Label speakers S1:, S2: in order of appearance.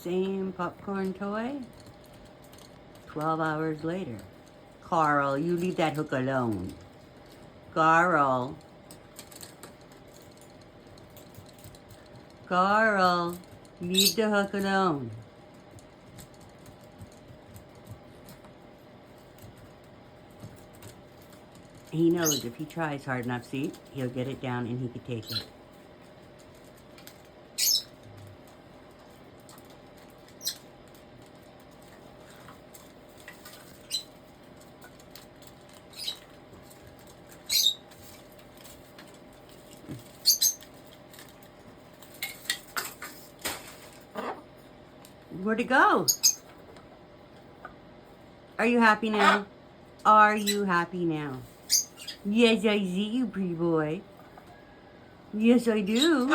S1: Same popcorn toy. 12 hours later. Karl, you leave that hook alone. Karl. Karl, leave the hook alone. He knows if he tries hard enough, see, he'll get it down and he can take it. Where'd it go? Are you happy now? Are you happy now? Yes, I see you, pretty boy. Yes, I do.